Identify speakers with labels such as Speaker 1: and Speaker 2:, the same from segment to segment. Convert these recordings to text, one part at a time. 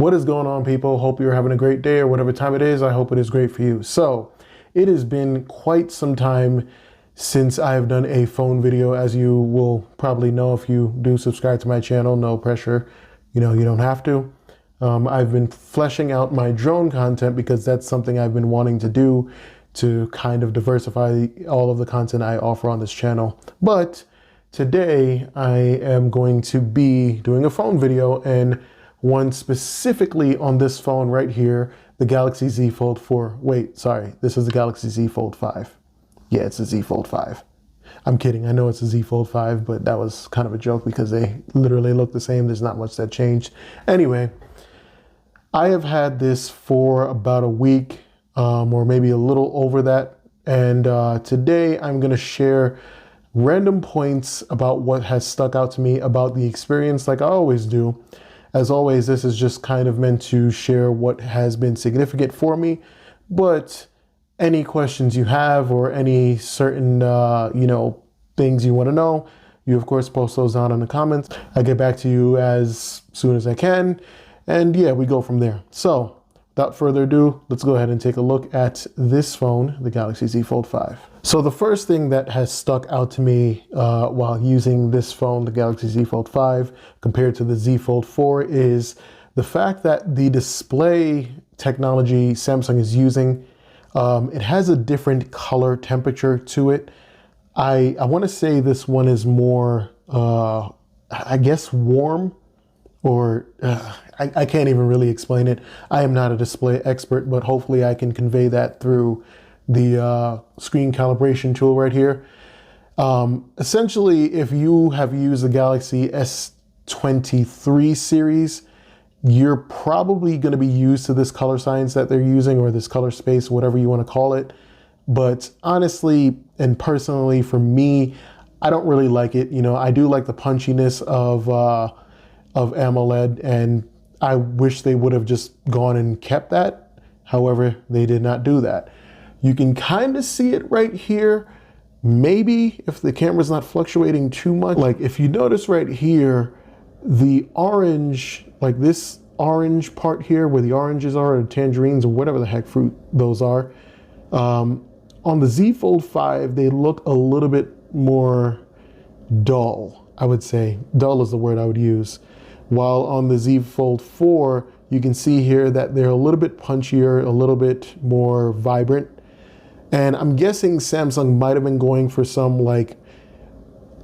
Speaker 1: What is going on, people? Hope you're having a great day, or whatever time it is. I hope it is great for you. So it has been quite some time since I have done a phone video. As you will probably know if you do subscribe to my channel, no pressure, you don't have to. I've been fleshing out my drone content because that's something I've been wanting to do to kind of diversify all of the content I offer on this channel. But today I am going to be doing a phone video, and one specifically on this phone right here, the Galaxy Z Fold 4. Wait, sorry, this is the Galaxy Z Fold 5. Yeah, it's a Z Fold 5. I'm kidding, I know it's a Z Fold 5, but that was kind of a joke because they literally look the same. There's not much that changed. Anyway, I have had this for about a week, or maybe a little over that. And today I'm going to share random points about what has stuck out to me about the experience, like I always do. As always, this is just kind of meant to share what has been significant for me, but any questions you have or any certain, things you want to know, you of course post those down in the comments. I get back to you as soon as I can. And yeah, we go from there. So without further ado, let's go ahead and take a look at this phone, the Galaxy Z Fold 5. So the first thing that has stuck out to me while using this phone, the Galaxy Z Fold 5, compared to the Z Fold 4, is the fact that the display technology Samsung is using, it has a different color temperature to it. I want to say this one is more, I guess, warm, or I can't even really explain it. I am not a display expert, but hopefully I can convey that through the screen calibration tool right here. Essentially, if you have used the Galaxy S23 series, you're probably going to be used to this color science that they're using, or this color space, whatever you want to call it. But honestly and personally, for me, I don't really like it. I do like the punchiness of AMOLED, and I wish they would have just gone and kept that. However, they did not do that. You can kind of see it right here. Maybe if the camera's not fluctuating too much. Like if you notice right here, the orange, like this orange part here where the oranges are, or tangerines, or whatever the heck fruit those are, on the Z Fold 5, they look a little bit more dull, I would say. Dull is the word I would use. While on the Z Fold 4, you can see here that they're a little bit punchier, a little bit more vibrant. And I'm guessing Samsung might have been going for some like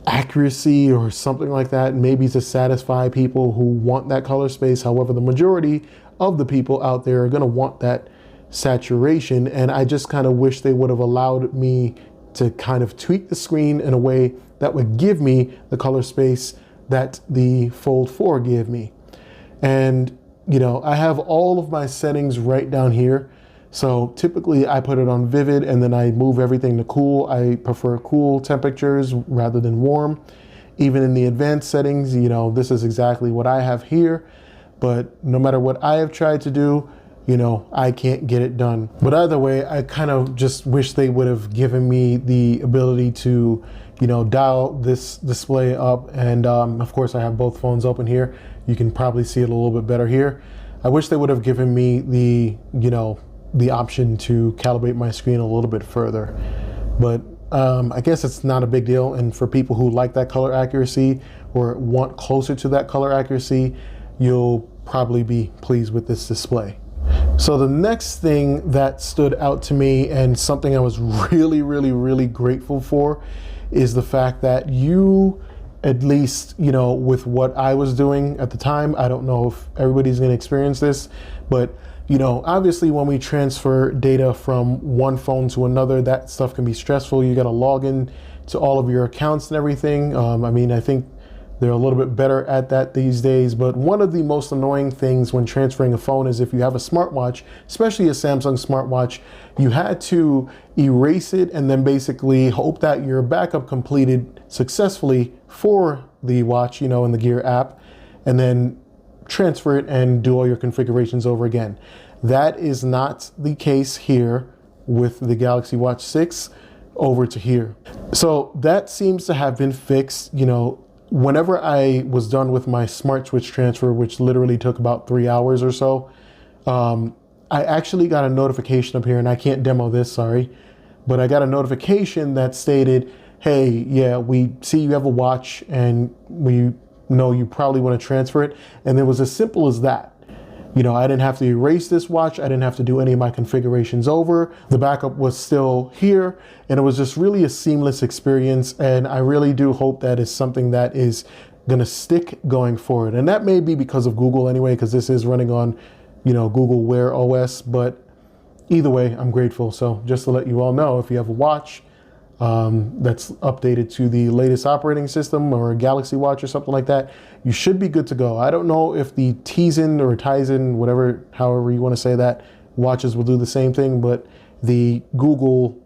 Speaker 1: accuracy or something like that, maybe to satisfy people who want that color space. However, the majority of the people out there are going to want that saturation. And I just kind of wish they would have allowed me to kind of tweak the screen in a way that would give me the color space that the Fold 4 gave me. And I have all of my settings right down here. So typically I put it on vivid, and then I move everything to cool. I prefer cool temperatures rather than warm. Even in the advanced settings, this is exactly what I have here. But no matter what I have tried to do, I can't get it done. But either way, I kind of just wish they would have given me the ability to dial this display up. And of course I have both phones open here. You can probably see it a little bit better here. I wish they would have given me the option to calibrate my screen a little bit further. But I guess it's not a big deal. And for people who like that color accuracy or want closer to that color accuracy, you'll probably be pleased with this display. So the next thing that stood out to me, and something I was really, really, really grateful for, is the fact that you, at least, with what I was doing at the time, I don't know if everybody's going to experience this, but obviously when we transfer data from one phone to another, that stuff can be stressful. You got to log in to all of your accounts and everything. I think they're a little bit better at that these days, but one of the most annoying things when transferring a phone is if you have a smartwatch, especially a Samsung smartwatch, you had to erase it and then basically hope that your backup completed successfully for the watch, in the Gear app, and then transfer it and do all your configurations over again. That is not the case here with the Galaxy Watch 6 over to here. So that seems to have been fixed. whenever I was done with my smart switch transfer, which literally took about 3 hours or so, I actually got a notification up here, and I can't demo this, sorry, but I got a notification that stated, hey, yeah, we see you have a watch and we know you probably want to transfer it. And it was as simple as that. You know, I didn't have to erase this watch. I didn't have to do any of my configurations over. The backup was still here, and it was just really a seamless experience. And I really do hope that is something that is going to stick going forward. And that may be because of Google anyway, because this is running on, you know, Google Wear OS. But either way, I'm grateful. So just to let you all know, if you have a watch that's updated to the latest operating system or a Galaxy Watch or something like that, you should be good to go. I don't know if the Tizen or Tizen, whatever, however you want to say that, watches will do the same thing, but the Google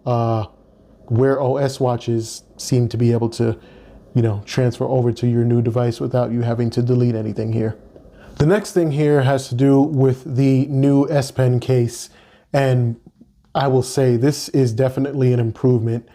Speaker 1: Wear OS watches seem to be able to, you know, transfer over to your new device without you having to delete anything here. The next thing here has to do with the new S Pen case, and I will say this is definitely an improvement.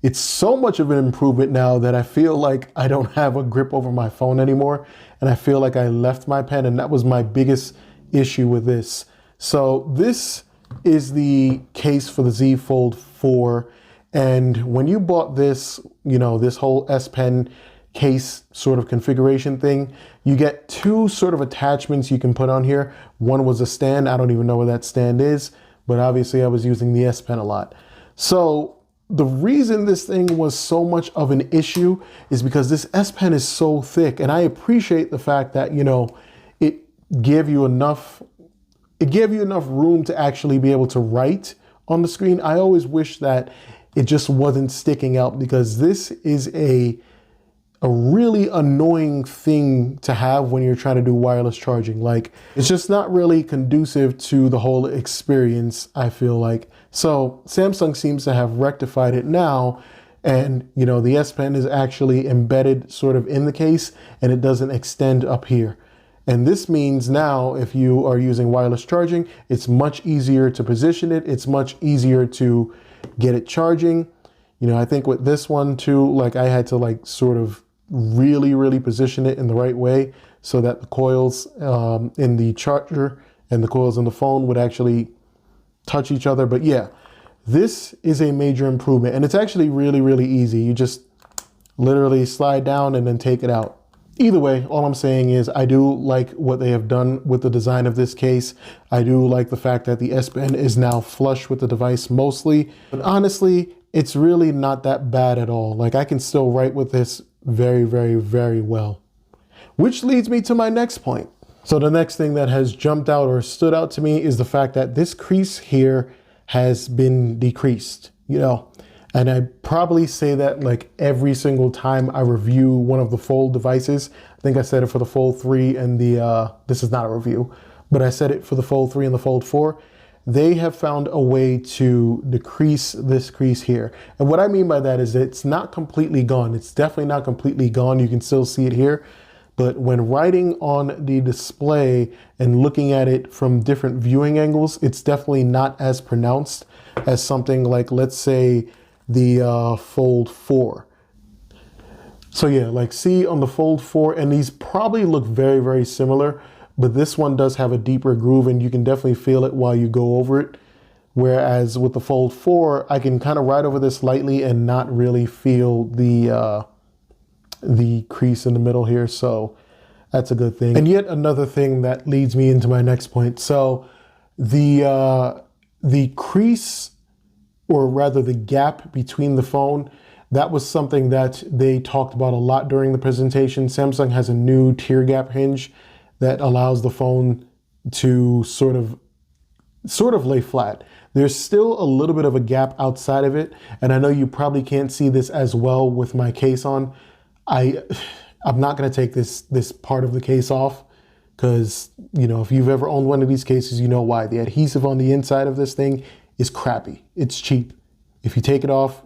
Speaker 1: It's so much of an improvement now that I feel like I don't have a grip over my phone anymore, and I feel like I left my pen, and that was my biggest issue with this. So this is the case for the Z Fold 4, and when you bought this, you know, this whole S Pen case sort of configuration thing, you get two sort of attachments you can put on here. One was a stand. I don't even know where that stand is, but obviously I was using the S Pen a lot. So the reason this thing was so much of an issue is because this S Pen is so thick, and I appreciate the fact that, you know, it gave you enough room to actually be able to write on the screen. I always wish that it just wasn't sticking out, because this is a really annoying thing to have when you're trying to do wireless charging. Like, it's just not really conducive to the whole experience, I feel like. So Samsung seems to have rectified it now, and you know, the S Pen is actually embedded sort of in the case, and it doesn't extend up here. And this means now, if you are using wireless charging, it's much easier to position it. It's much easier to get it charging. You know, I think with this one too, like I had to like sort of really position it in the right way so that the coils in the charger and the coils in the phone would actually touch each other. But yeah, this is a major improvement, and it's actually really easy. You just literally slide down and then take it out. Either way, all I'm saying is I do like what they have done with the design of this case. I do like the fact that the S Pen is now flush with the device mostly, but honestly, it's really not that bad at all. Like, I can still write with this very well. Which leads me to my next point. So the next thing that has jumped out or stood out to me is the fact that this crease here has been decreased, you know, and I probably say that like every single time I review one of the Fold devices. I think I said it for the Fold 3 and the, this is not a review, but I said it for the Fold 3 and the Fold 4. They have found a way to decrease this crease here. And what I mean by that is that it's not completely gone. It's definitely not completely gone. You can still see it here. But when writing on the display and looking at it from different viewing angles, it's definitely not as pronounced as something like, let's say, the Fold 4. So yeah, like see on the Fold 4, and these probably look very similar, but this one does have a deeper groove and you can definitely feel it while you go over it. Whereas with the Fold 4, I can kind of ride over this lightly and not really feel the crease in the middle here. So that's a good thing. And yet another thing that leads me into my next point. So the crease, or rather the gap between the phone, that was something that they talked about a lot during the presentation. Samsung has a new tear gap hinge that allows the phone to sort of lay flat. There's still a little bit of a gap outside of it, and I know you probably can't see this as well with my case on. I'm not going to take this part of the case off, because, you know, if you've ever owned one of these cases, you know why. The adhesive on the inside of this thing is crappy. It's cheap. If you take it off,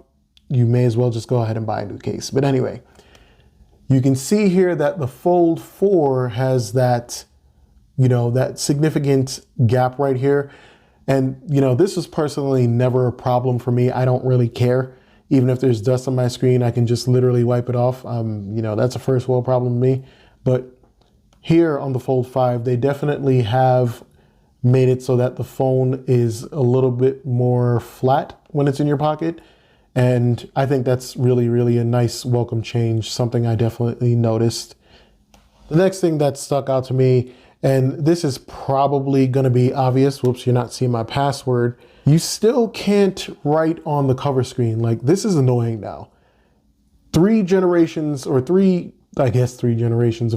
Speaker 1: you may as well just go ahead and buy a new case. But anyway, you can see here that the Fold 4 has that, you know, that significant gap right here. And, you know, this was personally never a problem for me. I don't really care. Even if there's dust on my screen, I can just literally wipe it off. You know, that's a first world problem to me. But here on the Fold 5, they definitely have made it so that the phone is a little bit more flat when it's in your pocket. And I think that's really, really a nice welcome change, something I definitely noticed. The next thing that stuck out to me, and this is probably going to be obvious, whoops, you're not seeing my password. You still can't write on the cover screen. Like, this is annoying now. Three generations of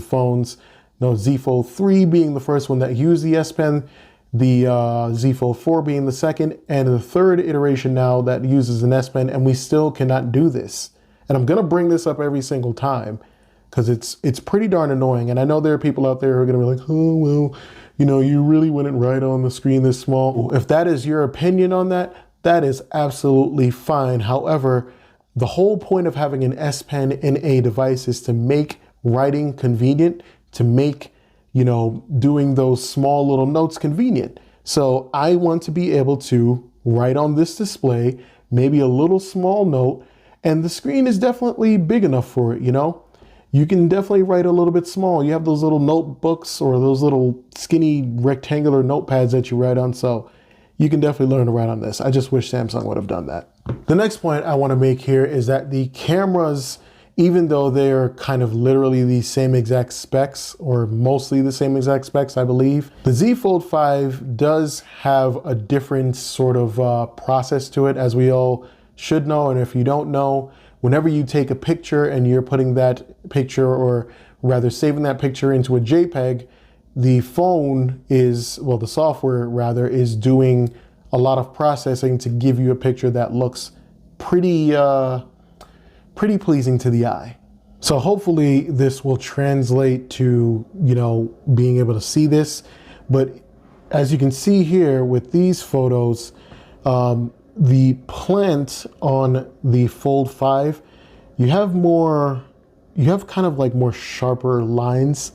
Speaker 1: phones. No, Z Fold 3 being the first one that used the S Pen, the Z Fold 4 being the second, and the third iteration now that uses an S Pen, and we still cannot do this. And I'm gonna bring this up every single time because it's pretty darn annoying. And I know there are people out there who are gonna be like, oh, well, you know, you really wouldn't write on the screen this small. If that is your opinion on that, that is absolutely fine. However, the whole point of having an S Pen in a device is to make writing convenient, to make, you know, doing those small little notes convenient. So I want to be able to write on this display, maybe a little small note, and the screen is definitely big enough for it, you know? You can definitely write a little bit small. You have those little notebooks or those little skinny rectangular notepads that you write on, so you can definitely learn to write on this. I just wish Samsung would have done that. The next point I want to make here is that the cameras, even though they're kind of literally the same exact specs, or mostly the same exact specs, I believe, the Z Fold 5 does have a different sort of process to it, as we all should know. And if you don't know, whenever you take a picture and you're putting that picture, or rather saving that picture into a JPEG, the phone is, well, the software rather, is doing a lot of processing to give you a picture that looks pretty pleasing to the eye. So hopefully this will translate to, you know, being able to see this. But as you can see here with these photos, the plant on the Fold 5, you have kind of like more sharper lines,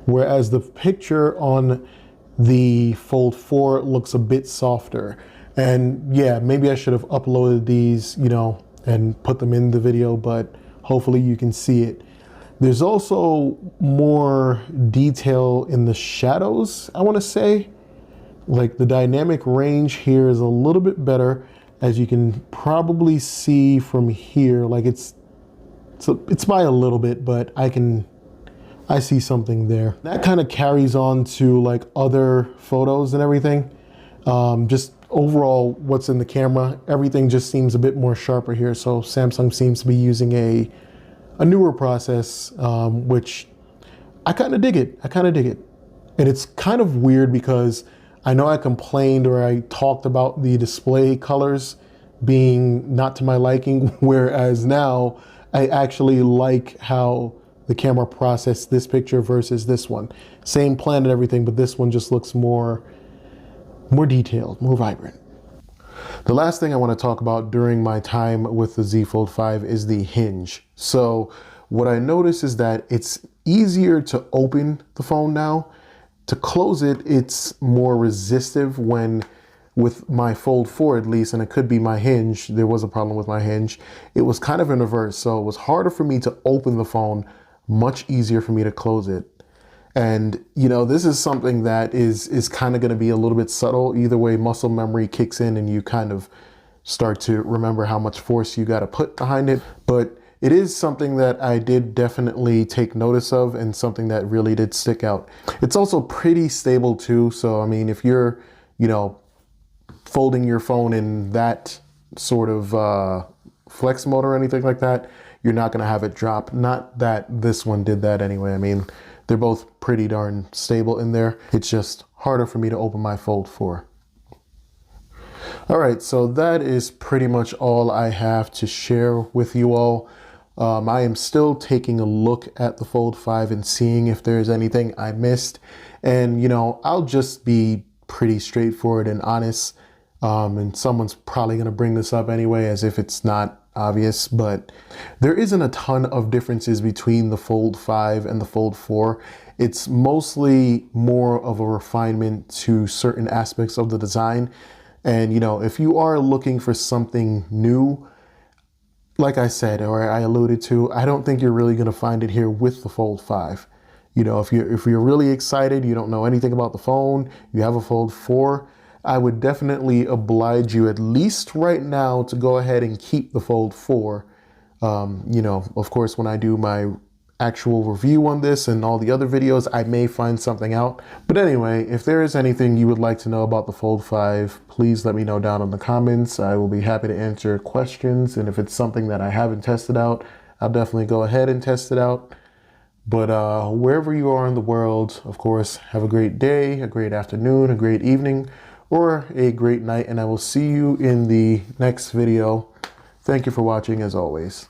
Speaker 1: whereas the picture on the Fold 4 looks a bit softer. And yeah, maybe I should have uploaded these, you know, and put them in the video, but hopefully you can see it. There's also more detail in the shadows, I want to say. Like, the dynamic range here is a little bit better, as you can probably see from here. Like, it's by a little bit, but I see something there. That kind of carries on to like other photos and everything. Just overall, what's in the camera, everything just seems a bit more sharper here. So Samsung seems to be using a newer process, which I kind of dig it. And it's kind of weird because I know I complained, or I talked about the display colors being not to my liking, whereas now I actually like how the camera processed this picture versus this one. Same plan and everything, but this one just looks more detailed, more vibrant. The last thing I want to talk about during my time with the Z Fold 5 is the hinge. So what I notice is that it's easier to open the phone now. To close it, it's more resistive. When with my Fold 4 at least, and it could be my hinge, there was a problem with my hinge, it was kind of in reverse. So it was harder for me to open the phone, much easier for me to close it. And, you know, this is something that is kind of going to be a little bit subtle. Either way, muscle memory kicks in and you kind of start to remember how much force you got to put behind it. But it is something that I did definitely take notice of, and something that really did stick out. It's also pretty stable too. So, I mean, if you're, you know, folding your phone in that sort of flex mode or anything like that, you're not going to have it drop. Not that this one did that anyway. I mean, they're both pretty darn stable in there. It's just harder for me to open my Fold 4. All right, so that is pretty much all I have to share with you all. I am still taking a look at the Fold 5 and seeing if there's anything I missed. And, you know, I'll just be pretty straightforward and honest. And someone's probably going to bring this up anyway, as if it's not obvious, but there isn't a ton of differences between the Fold 5 and the Fold 4. It's mostly more of a refinement to certain aspects of the design. And, you know, if you are looking for something new, like I said, or I alluded to, I don't think you're really going to find it here with the Fold 5. You know, if you're really excited, you don't know anything about the phone, you have a Fold 4, I would definitely oblige you, at least right now, to go ahead and keep the Fold 4. You know, of course, when I do my actual review on this and all the other videos, I may find something out. But anyway, if there is anything you would like to know about the Fold 5, please let me know down in the comments. I will be happy to answer questions. And if it's something that I haven't tested out, I'll definitely go ahead and test it out. But wherever you are in the world, of course, have a great day, a great afternoon, a great evening, or a great night. And I will see you in the next video. Thank you for watching as always.